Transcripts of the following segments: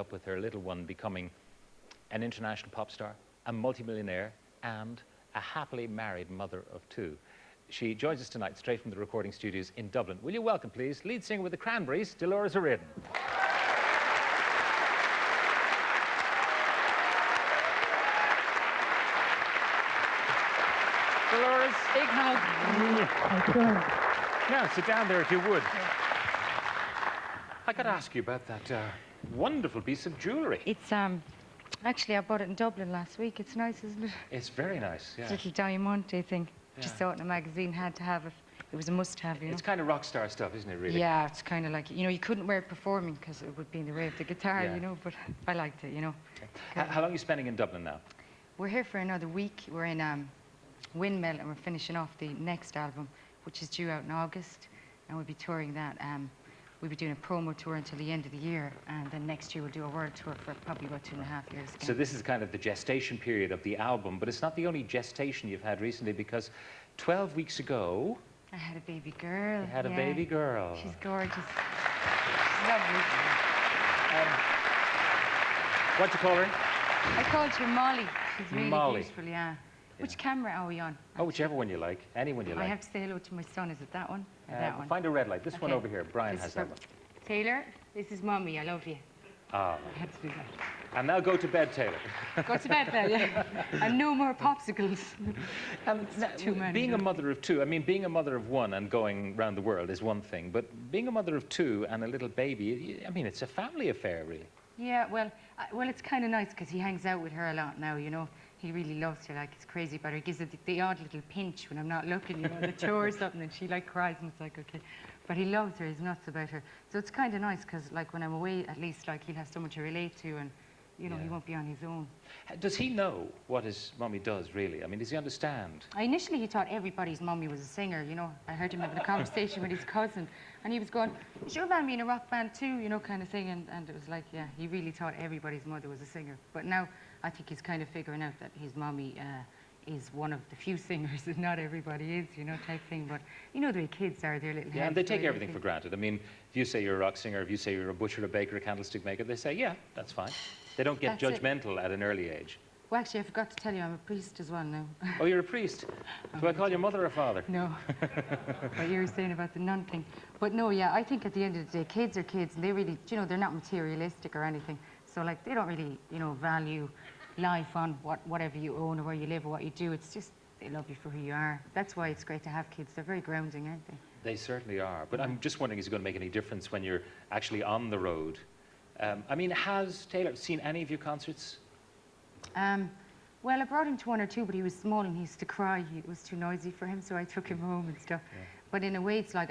up with her little one becoming an international pop star, a multimillionaire, and a happily married mother of two. She joins us tonight straight from the recording studios in Dublin. Will you welcome, please, lead singer with the Cranberries, Dolores O'Riordan. Dolores, big hug. Now, sit down there if you would. I got to ask you about that wonderful piece of jewellery. It's, actually, I bought it in Dublin last week. It's nice, isn't it? It's very nice, yeah. It's a little diamante thing. Yeah. Just saw it in a magazine, had to have it. It was a must-have, you know. It's kind of rock star stuff, isn't it, really? Yeah, it's kind of like, you know, you couldn't wear it performing because it would be in the way of the guitar, you know, but I liked it, you know. Okay. How long are you spending in Dublin now? We're here for another week. We're in Windmill, and we're finishing off the next album, which is due out in August, and we'll be touring that. We'll be doing a promo tour until the end of the year, and then next year we'll do a world tour for probably about 2.5 years again. So this is kind of the gestation period of the album, but it's not the only gestation you've had recently, because 12 weeks ago... I had a baby girl. You had a baby girl. She's gorgeous. She's lovely. What'd you call her? I called her Molly. She's really beautiful, yeah. Which camera are we on? Oh, whichever one you like. Any one you like. I have to say hello to my son. Is it that one? Or that one? Find a red light. This one over here. Brian has that one. Taylor, this is Mommy. I love you. Ah. I had to do that. And now go to bed, Taylor. Go to bed then, yeah. And no more popsicles. Too many. Being a mother of two, I mean, being a mother of one and going around the world is one thing, but being a mother of two and a little baby, I mean, it's a family affair, really. Yeah, well, it's kind of nice because he hangs out with her a lot now, you know. He really loves her, like, it's crazy about her. He gives her the odd little pinch when I'm not looking, you know, the chore or something, and she, like, cries, and it's like, okay. But he loves her, he's nuts about her. So it's kind of nice, because, like, when I'm away, at least, like, he'll have someone to relate to, and, you know, he won't be on his own. Does he know what his mummy does, really? I mean, does he understand? Initially, he thought everybody's mummy was a singer, you know. I heard him having a conversation with his cousin, and he was going, is your mammy in a rock band too, you know, kind of thing, and it was like, yeah, he really thought everybody's mother was a singer. But now, I think he's kind of figuring out that his mommy is one of the few singers that not everybody is, you know, type thing. But you know the way kids are, they're little. Yeah, and they take everything for granted. I mean, if you say you're a rock singer, if you say you're a butcher, a baker, a candlestick maker, they say, yeah, that's fine. They don't get judgmental at an early age. Well, actually, I forgot to tell you, I'm a priest as well now. Oh, you're a priest? Do I call you mother or father? No. What you were saying about the nun thing. But no, yeah, I think at the end of the day, kids are kids, and they really, you know, they're not materialistic or anything. So, like, they don't really, you know, value life on whatever you own or where you live or what you do. It's just, they love you for who you are. That's why it's great to have kids. They're very grounding, aren't they? They certainly are. But I'm just wondering, is it going to make any difference when you're actually on the road? I mean, has Taylor seen any of your concerts? Well, I brought him to one or two, but he was small and he used to cry. It was too noisy for him, so I took him home and stuff. Yeah. But in a way, it's like,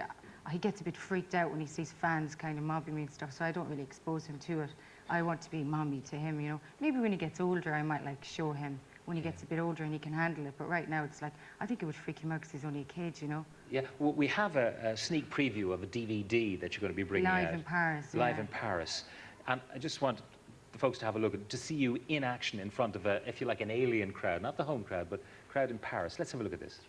he gets a bit freaked out when he sees fans kind of mobbing me and stuff, so I don't really expose him to it. I want to be mommy to him, you know. Maybe when he gets older, I might, like, show him when he gets a bit older and he can handle it. But right now, it's like, I think it would freak him out because he's only a kid, you know. Yeah, well, we have a sneak preview of a DVD that you're going to be bringing out. Live in Paris. Live in Paris. And I just want the folks to have a look to see you in action in front of a, if you like, an alien crowd, not the home crowd, but crowd in Paris. Let's have a look at this.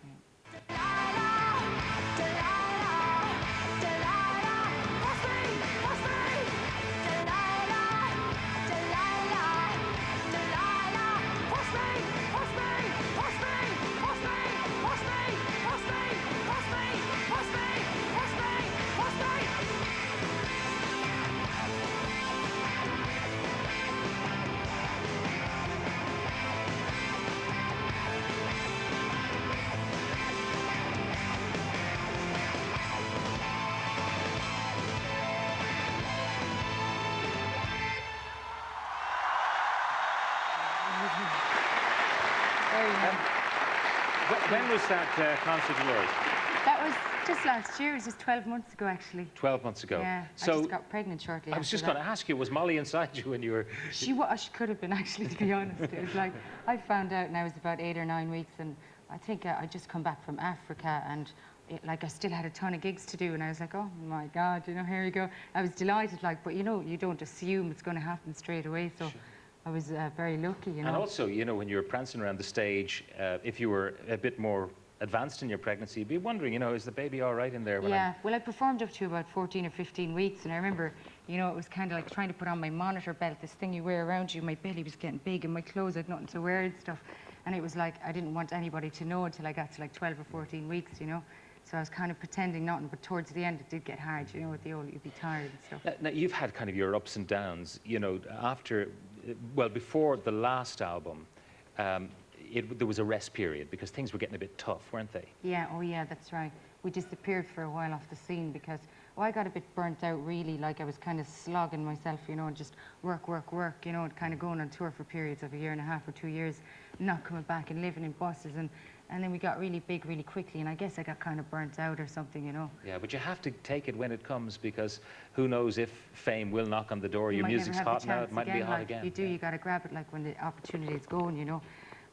When was that concert of yours? That was just last year. It was just 12 months ago, actually. 12 months ago. Yeah, so I just got pregnant shortly. I was just going to ask you, was Molly inside you when you were... She could have been, actually, to be honest. It was like, I found out now it was about 8 or 9 weeks, and I think I just come back from Africa, and I still had a ton of gigs to do, and I was like, oh my God, you know, here you go. I was delighted, like, but you know, you don't assume it's going to happen straight away, so... Sure. I was very lucky, you know. And also, you know, when you were prancing around the stage, if you were a bit more advanced in your pregnancy, you'd be wondering, you know, is the baby all right in there? Yeah, well, I performed up to about 14 or 15 weeks, and I remember You know, it was kind of like trying to put on my monitor belt, this thing you wear around you. My belly was getting big and my clothes had nothing to wear and stuff. And it was like, I didn't want anybody to know until I got to like 12 or 14 weeks, you know. So I was kind of pretending nothing, but towards the end it did get hard, you know, with the old, you'd be tired and stuff. Now, you've had kind of your ups and downs, you know, after, well, before the last album, there was a rest period because things were getting a bit tough, weren't they? Yeah, oh yeah, that's right. We disappeared for a while off the scene because, oh, I got a bit burnt out really, like I was kind of slogging myself, you know, and just work, you know, and kind of going on tour for periods of 1.5 years or 2 years, not coming back and living in buses, and then we got really big really quickly, and I guess I got kind of burnt out or something, you know. Yeah, but you have to take it when it comes because who knows if fame will knock on the door, your music's hot now, it might be hot again. You do, you got to grab it like when the opportunity is going, you know.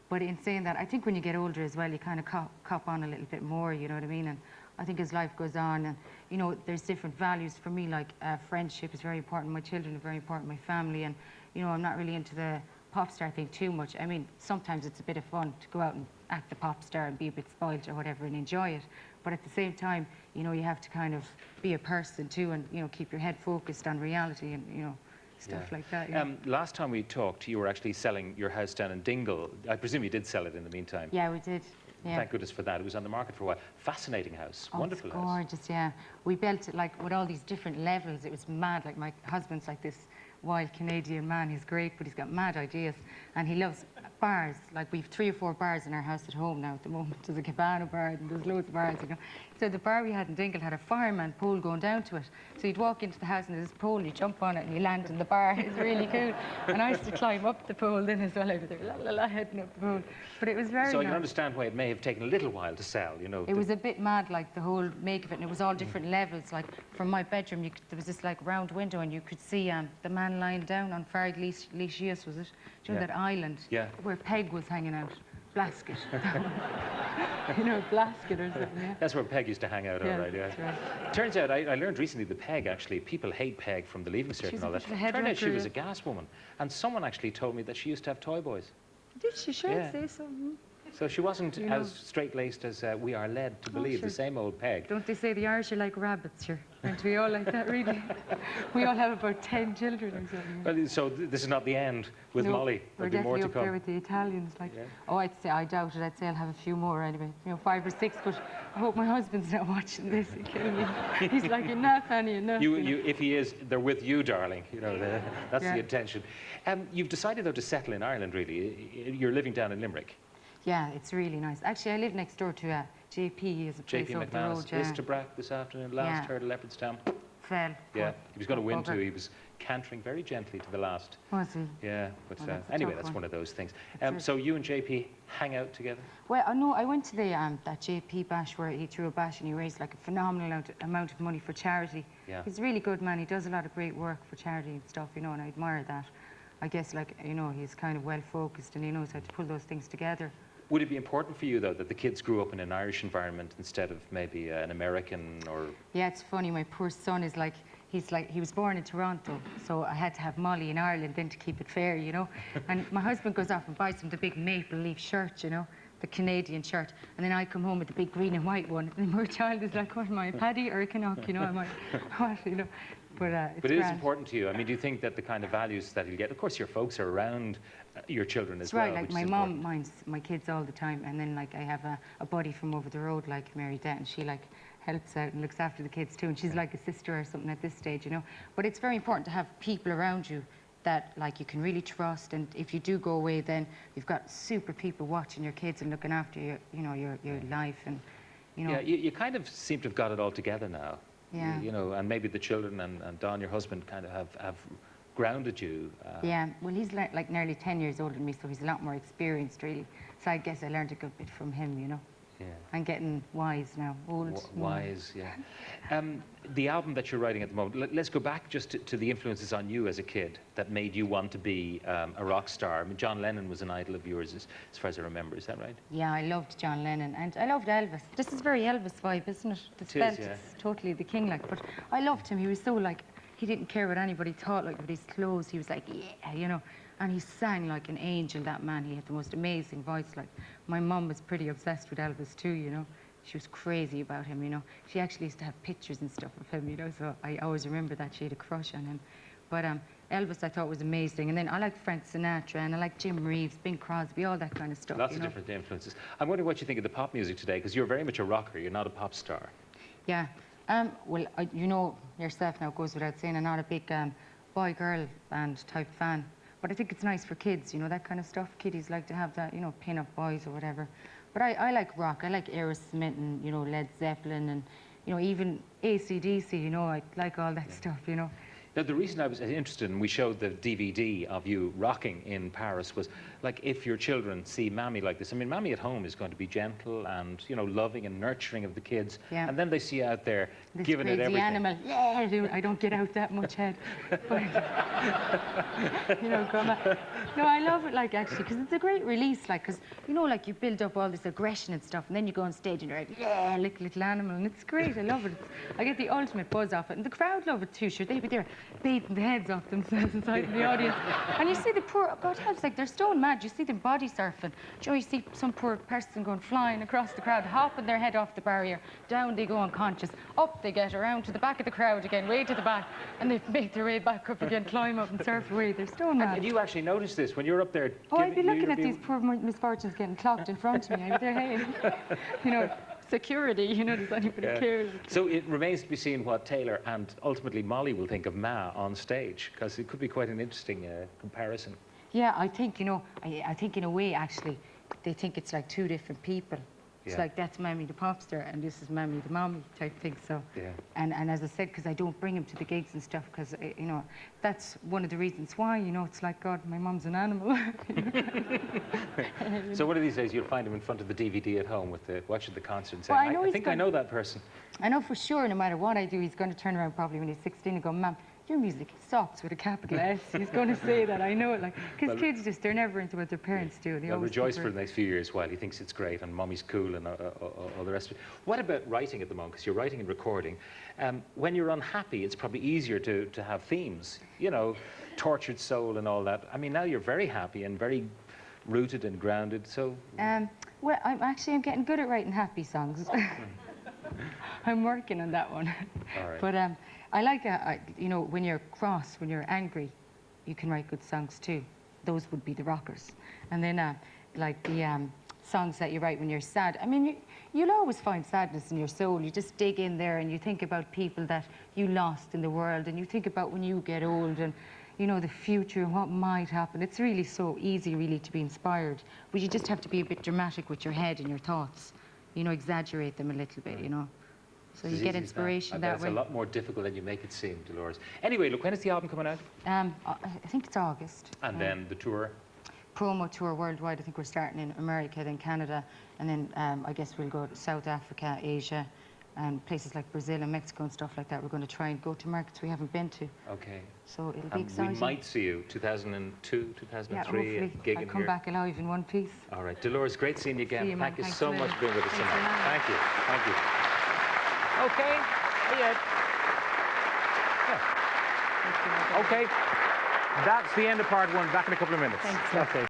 But in saying that, I think when you get older as well, you kind of cop on a little bit more, you know what I mean? And I think as life goes on, and you know, there's different values for me, like friendship is very important, my children are very important, my family, and you know, I'm not really into the pop star thing too much. I mean, sometimes it's a bit of fun to go out and act the pop star and be a bit spoiled or whatever and enjoy it. But at the same time, you know, you have to kind of be a person too and, you know, keep your head focused on reality and, you know, stuff like that. Yeah. Last time we talked, you were actually selling your house down in Dingle. I presume you did sell it in the meantime. Yeah, we did. Yeah. Thank goodness for that. It was on the market for a while. Fascinating house. Oh, wonderful it's house. gorgeous, yeah. We built it like with all these different levels. It was mad. Like my husband's like this wild Canadian man. He's great, but he's got mad ideas. And he loves bars. Like we've 3 or 4 bars in our house at home now at the moment. There's a Cabana bar and there's loads of bars, you know. So the bar we had in Dingle had a fireman pole going down to it. So you'd walk into the house and there's this pole, you jump on it and you land in the bar. It's really cool. And I used to climb up the pole then as well. I was there, la la la, heading up the pole. But it was very So I nice. can understand why it may have taken a little while to sell, you know. It was a bit mad, like the whole make of it, and it was all different levels. Like from my bedroom, there was this like round window, and you could see the man lying down on Farraglicius, was it? Do you know that island? Yeah. Where Peg was hanging out, Blasket. You know, Blasket or something. Yeah. That's where Peg used to hang out, all right, yeah. That's right. Turns out, I learned recently the Peg, actually, people hate Peg from the Leaving Cert and all that. Turned out she was a gas woman. And someone actually told me that she used to have toy boys. Did she? Sure, Yeah. say so. So she wasn't as straight-laced as we are led to believe, sure. the same old Peg. Don't they say the Irish are like rabbits here? Aren't we all like that, really? We all have about 10 children or something. Well, so this is not the end with No, Molly. we're There'll be more definitely to up there come. with the Italians. Like, Yeah. oh, I'd say, I doubt it. I'd say I'll have a few more anyway. You know, 5 or 6. But I hope my husband's not watching this. He'll kill me. He's like, enough, Annie, enough. If he is, they're with you, darling. You know, that's Yeah. the intention. You've decided, though, to settle in Ireland, really. You're living down in Limerick. Yeah, it's really nice. Actually, I live next door to JP. He has a place JP over the road. McManus, Yeah. Istabrack this afternoon, last heard of Leopardstown. Fell. Yeah, he was going to win Bugger. too. He was cantering very gently to the last. Was he? Yeah, but Well, that's a anyway, tough that's one. one of those things. That's it. So you and JP hang out together? Well, no, I went to the that JP bash where he threw a bash and he raised like a phenomenal amount of money for charity. Yeah. He's a really good man. He does a lot of great work for charity and stuff, you know, and I admire that. I guess, like, you know, he's kind of well focused and he knows how to pull those things together. Would it be important for you, though, that the kids grew up in an Irish environment instead of maybe an American or... Yeah, it's funny. My poor son is like, he was born in Toronto, so I had to have Molly in Ireland then to keep it fair, you know. And my husband goes off and buys him the big maple leaf shirt, you know, the Canadian shirt. And then I come home with the big green and white one. And my child is like, what am I, a Paddy or a Canuck, you know? I'm like, what, you know? But it is important to you. I mean, do you think that the kind of values that you'll get... Of course, your folks are around your children as well. That's right. Like, my mum minds my kids all the time. And then, like, I have a buddy from over the road, like Mary Dett, and she, like, helps out and looks after the kids, too. And she's like a sister or something at this stage, you know. But it's very important to have people around you that, like, you can really trust. And if you do go away, then you've got super people watching your kids and looking after your, you know, your life. And, you know... Yeah, you kind of seem to have got it all together now. Yeah. You know, and maybe the children and Don, your husband, kind of have grounded you. Yeah, well, he's like nearly 10 years older than me, so he's a lot more experienced, really. So I guess I learned a good bit from him, you know. Yeah. I'm getting wise now, old. Wise, yeah. The album that you're writing at the moment, let's go back just to the influences on you as a kid that made you want to be a rock star. I mean, John Lennon was an idol of yours, as far as I remember. Is that right? Yeah, I loved John Lennon, and I loved Elvis. This is very Elvis vibe, isn't it? The spelt is totally the king, like. But I loved him. He was so, like, he didn't care what anybody thought, like, with his clothes. He was like, yeah, you know. And he sang like an angel, that man. He had the most amazing voice. Like, my mum was pretty obsessed with Elvis too, you know. she was crazy about him, you know. She actually used to have pictures and stuff of him, you know, so I always remember that she had a crush on him. But Elvis I thought was amazing. And then I like Frank Sinatra, and I like Jim Reeves, Bing Crosby, all that kind of stuff. Lots of different influences. I'm wondering what you think of the pop music today, because you're very much a rocker, you're not a pop star. Yeah. Well, you know yourself now, it goes without saying, I'm not a big boy-girl band type fan. But I think it's nice for kids, you know, that kind of stuff. Kiddies like to have that, you know, pin-up boys or whatever. But I like rock. I like Aerosmith and, you know, Led Zeppelin and, you know, even AC/DC, you know, I like all that stuff, you know. Now, the reason I was interested, and we showed the DVD of you rocking in Paris, was like, if your children see Mammy like this, I mean, Mammy at home is going to be gentle and, you know, loving and nurturing of the kids. Yeah. And then they see you out there this giving it everything. Animal. Yeah, I don't get out that much head. But, you know, no, I love it, like, actually, because it's a great release, like, because, you know, like, you build up all this aggression and stuff, and then you go on stage and you're like, yeah, little animal, and it's great, I love it. I get the ultimate buzz off it, and the crowd love it too, sure, they'd be there beating the heads off themselves inside the audience. And you see the poor, God help, it's like they're stone mad. You see them body surfing. You know, you see some poor person going flying across the crowd, hopping their head off the barrier. Down they go unconscious. Up they get, around to the back of the crowd again, way to the back. And they make their way back up again, climb up and surf away. They're stone mad. And you actually notice this when you're up there? Oh, I'd be looking at these poor misfortunes getting clocked in front of me. I'd be there, hey, you know, security, you know, does anybody care? So it remains to be seen what Taylor and ultimately Molly will think of Ma on stage, because it could be quite an interesting comparison. Yeah, I think, you know, I think in a way, actually, they think it's like two different people. It's like, that's Mammy the pop star, and this is Mammy the mommy type thing, so. Yeah. And as I said, because I don't bring him to the gigs and stuff, because, you know, that's one of the reasons why, you know, it's like, God, my mom's an animal. So one of these days, you'll find him in front of the DVD at home with watching the concert and saying, well, I think I know that person. I know for sure, no matter what I do, he's going to turn around probably when he's 16 and go, Mom, your music sucks with a capital S. He's going to say that, I know it. Like, because kids just, they're never into what their parents do. They always rejoice for the next few years while he thinks it's great and Mommy's cool and all the rest of it. What about writing at the moment? Because you're writing and recording. When you're unhappy, it's probably easier to have themes, you know, tortured soul and all that. I mean, now you're very happy and very rooted and grounded, so... well, I'm getting good at writing happy songs. I'm working on that one. All right. But I like, you know, when you're cross, when you're angry, you can write good songs too. Those would be the rockers. And then, like the songs that you write when you're sad. I mean, you'll always find sadness in your soul. You just dig in there and you think about people that you lost in the world, and you think about when you get old and, you know, the future and what might happen. It's really so easy, really, to be inspired. But you just have to be a bit dramatic with your head and your thoughts. You know, exaggerate them a little bit, you know. So you get inspiration that way. It's a lot more difficult than you make it seem, Dolores. Anyway, look, when is the album coming out? I think it's August. And then the tour? Promo tour worldwide. I think we're starting in America, then Canada, and then I guess we'll go to South Africa, Asia, and places like Brazil and Mexico and stuff like that. We're going to try and go to markets we haven't been to. Okay. So it'll be exciting. We might see you 2002, 2003, yeah, hopefully I'll come back alive in one piece. All right. Dolores, great seeing you again. See you, Thank you so much for being with us tonight. Thank you. Thank you. Okay. Yeah. Okay. That's the end of part one. Back in a couple of minutes. Thanks. Okay.